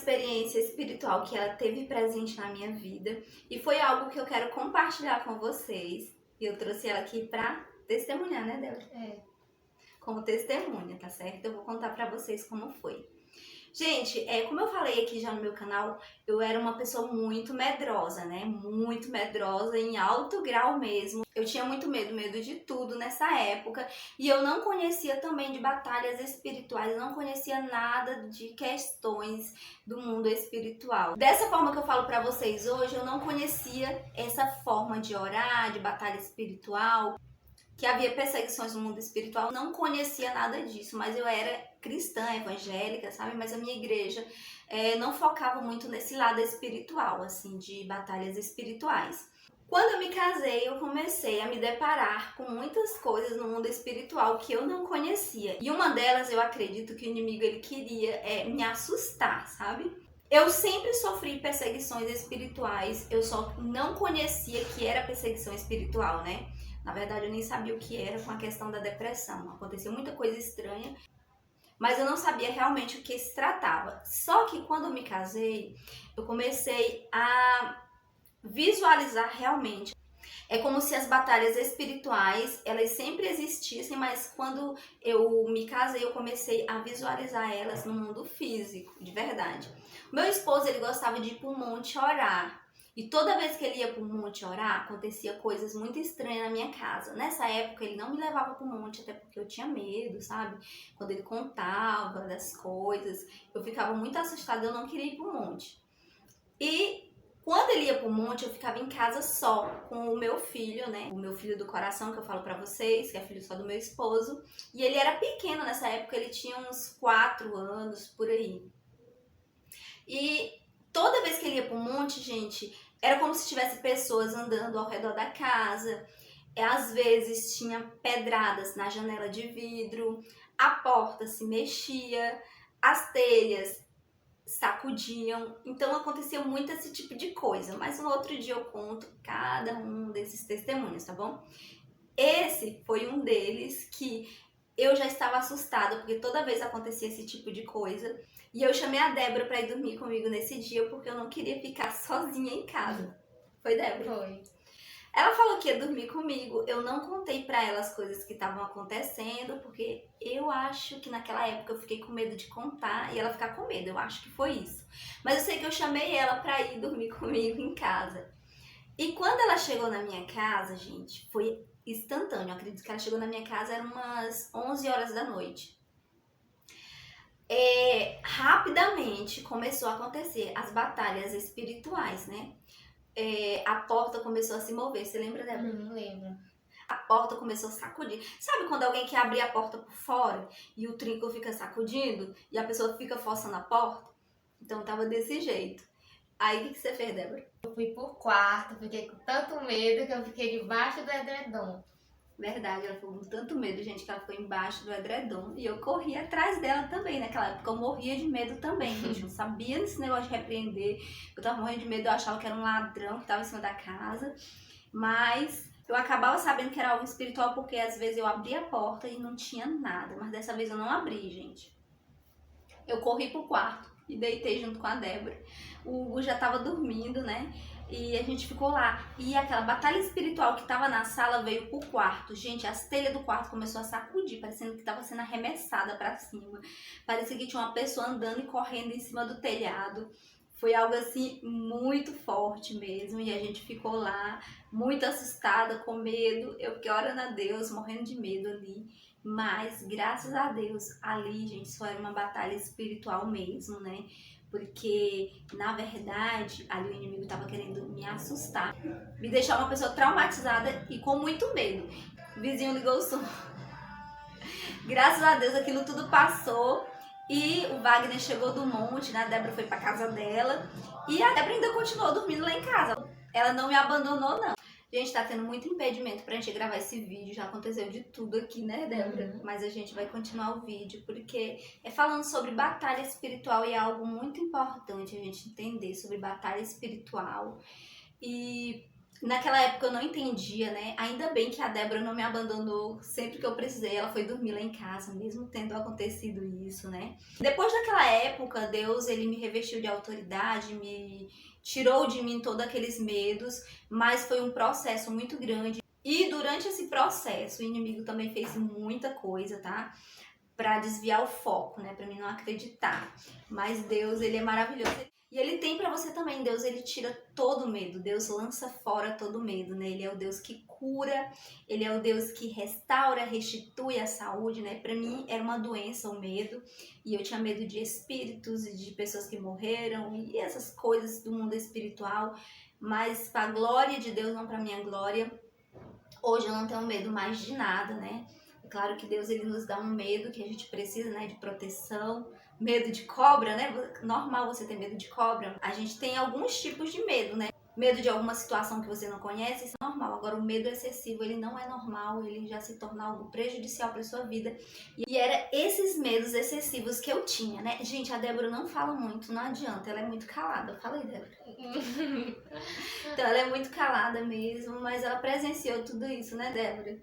experiência espiritual que ela teve presente na minha vida e foi algo que eu quero compartilhar com vocês. E eu trouxe ela aqui pra testemunhar, né, Débora? Como testemunha, tá certo? Eu vou contar pra vocês como foi. Gente, como eu falei aqui já no meu canal, eu era uma pessoa muito medrosa, né? Muito medrosa, em alto grau mesmo. Eu tinha muito medo de tudo nessa época. E eu não conhecia também de batalhas espirituais, eu não conhecia nada de questões do mundo espiritual. Dessa forma que eu falo pra vocês hoje, eu não conhecia essa forma de orar, de batalha espiritual, que havia perseguições no mundo espiritual, não conhecia nada disso, mas eu era cristã, evangélica, sabe? Mas a minha igreja não focava muito nesse lado espiritual, assim, de batalhas espirituais. Quando eu me casei, eu comecei a me deparar com muitas coisas no mundo espiritual que eu não conhecia. E uma delas, eu acredito que o inimigo ele queria me assustar, sabe? Eu sempre sofri perseguições espirituais, eu só não conhecia que era perseguição espiritual, né? Na verdade, eu nem sabia o que era com a questão da depressão. Aconteceu muita coisa estranha, mas eu não sabia realmente o que se tratava. Só que quando eu me casei, eu comecei a visualizar realmente. É como se as batalhas espirituais, elas sempre existissem, mas quando eu me casei, eu comecei a visualizar elas no mundo físico, de verdade. Meu esposo, ele gostava de ir para o monte orar. E toda vez que ele ia para o monte orar, acontecia coisas muito estranhas na minha casa. Nessa época, ele não me levava para o monte, até porque eu tinha medo, sabe? Quando ele contava das coisas, eu ficava muito assustada, eu não queria ir para o monte. E quando ele ia pro monte, eu ficava em casa só, com o meu filho, né? O meu filho do coração, que eu falo pra vocês, que é filho só do meu esposo. E ele era pequeno nessa época, ele tinha uns 4 anos, por aí. E toda vez que ele ia pro monte, gente, era como se tivesse pessoas andando ao redor da casa. Às vezes tinha pedradas na janela de vidro, a porta se mexia, as telhas sacudiam, então acontecia muito esse tipo de coisa, mas no outro dia eu conto cada um desses testemunhos, tá bom? Esse foi um deles que eu já estava assustada, porque toda vez acontecia esse tipo de coisa, e eu chamei a Débora para ir dormir comigo nesse dia, porque eu não queria ficar sozinha em casa. Foi, Débora? Foi. Ela falou que ia dormir comigo, eu não contei pra ela as coisas que estavam acontecendo, porque eu acho que naquela época eu fiquei com medo de contar e ela ficar com medo, eu acho que foi isso. Mas eu sei que eu chamei ela pra ir dormir comigo em casa. E quando ela chegou na minha casa, gente, foi instantâneo, eu acredito que ela chegou na minha casa, eram umas 11 horas da noite. Rapidamente começou a acontecer as batalhas espirituais, né? A porta começou a se mover, você lembra, Débora? Lembro. A porta começou a sacudir. Sabe quando alguém quer abrir a porta por fora e o trinco fica sacudindo e a pessoa fica forçando a porta? Então tava desse jeito. Aí o que você fez, Débora? Eu fui pro quarto, fiquei com tanto medo que eu fiquei debaixo do edredom. Verdade, ela ficou com tanto medo, gente, que ela ficou embaixo do edredom. E eu corri atrás dela também, naquela época eu morria de medo também, gente. Eu não sabia desse negócio de repreender. Eu tava morrendo de medo, eu achava que era um ladrão que tava em cima da casa. Mas eu acabava sabendo que era algo espiritual porque às vezes eu abria a porta e não tinha nada. Mas dessa vez eu não abri, gente. Eu corri pro quarto e deitei junto com a Débora. O Hugo já tava dormindo, né? E a gente ficou lá. E aquela batalha espiritual que tava na sala veio pro quarto. Gente, as telhas do quarto começou a sacudir, parecendo que tava sendo arremessada pra cima. Parecia que tinha uma pessoa andando e correndo em cima do telhado. Foi algo assim muito forte mesmo. E a gente ficou lá, muito assustada, com medo. Eu fiquei orando a Deus, morrendo de medo ali. Mas, graças a Deus, ali, gente, só era uma batalha espiritual mesmo, né? Porque, na verdade, ali o inimigo estava querendo me assustar, me deixar uma pessoa traumatizada e com muito medo. O vizinho ligou o som. Graças a Deus, aquilo tudo passou e o Wagner chegou do monte, né? A Débora foi pra casa dela e a Débora ainda continuou dormindo lá em casa. Ela não me abandonou, não. Gente, tá tendo muito impedimento pra gente gravar esse vídeo, já aconteceu de tudo aqui, né, Débora? Mas a gente vai continuar o vídeo, porque é falando sobre batalha espiritual e é algo muito importante a gente entender sobre batalha espiritual. E Naquela época eu não entendia, né? Ainda bem que a Débora não me abandonou sempre que eu precisei. Ela foi dormir lá em casa, mesmo tendo acontecido isso, né? Depois daquela época, Deus, ele me revestiu de autoridade, me tirou de mim todos aqueles medos, mas foi um processo muito grande. E durante esse processo, o inimigo também fez muita coisa, tá? Pra desviar o foco, né? Pra mim não acreditar. Mas Deus, ele é maravilhoso. E ele tem pra você também. Deus, ele tira todo o medo. Deus lança fora todo o medo, né? Ele é o Deus que cura. Ele é o Deus que restaura, restitui a saúde, né? Pra mim era uma doença o medo. E eu tinha medo de espíritos e de pessoas que morreram. E essas coisas do mundo espiritual. Mas pra glória de Deus, não pra minha glória. Hoje eu não tenho medo mais de nada, né? É claro que Deus, ele nos dá um medo que a gente precisa, né? De proteção. Medo de cobra, né? Normal você ter medo de cobra. A gente tem alguns tipos de medo, né? Medo de alguma situação que você não conhece, isso é normal. Agora, o medo excessivo, ele não é normal, ele já se torna algo prejudicial para sua vida. E era esses medos excessivos que eu tinha, né? Gente, a Débora não fala muito, não adianta, ela é muito calada. Fala aí, Débora. Então, ela é muito calada mesmo, mas ela presenciou tudo isso, né, Débora?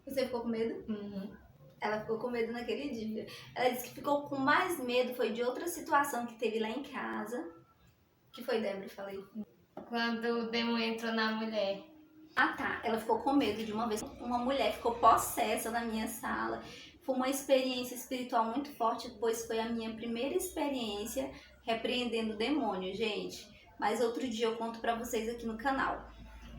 Você ficou com medo? Uhum. Ela ficou com medo naquele dia. Ela disse que ficou com mais medo, foi de outra situação que teve lá em casa. Que foi, Débora? Falei. Quando o demônio entrou na mulher. Ah, tá. Ela ficou com medo de uma vez. Uma mulher ficou possessa na minha sala. Foi uma experiência espiritual muito forte, pois foi a minha primeira experiência repreendendo o demônio, gente. Mas outro dia eu conto pra vocês aqui no canal.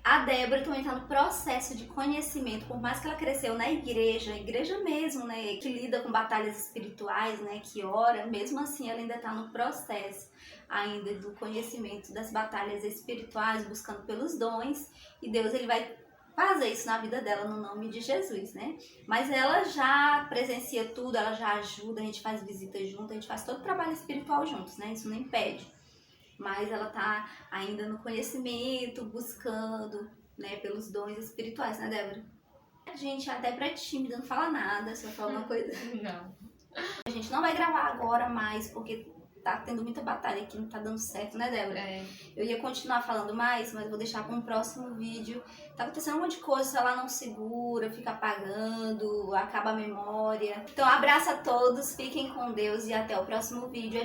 A Débora também está no processo de conhecimento, por mais que ela cresceu na igreja mesmo, né, que lida com batalhas espirituais, né, que ora, mesmo assim ela ainda está no processo ainda do conhecimento das batalhas espirituais, buscando pelos dons, e Deus, ele vai fazer isso na vida dela no nome de Jesus, né? Mas ela já presencia tudo, ela já ajuda, a gente faz visitas junto, a gente faz todo o trabalho espiritual juntos, né? Isso não impede. Mas ela tá ainda no conhecimento, buscando, né, pelos dons espirituais, né, Débora? A gente até pra tímida, não fala nada, só fala uma coisa. Não. A gente não vai gravar agora mais, porque tá tendo muita batalha aqui, não tá dando certo, né, Débora? É. Eu ia continuar falando mais, mas vou deixar para um próximo vídeo. Tá acontecendo um monte de coisa, se ela não segura, fica apagando, acaba a memória. Então, abraço a todos, fiquem com Deus e até o próximo vídeo.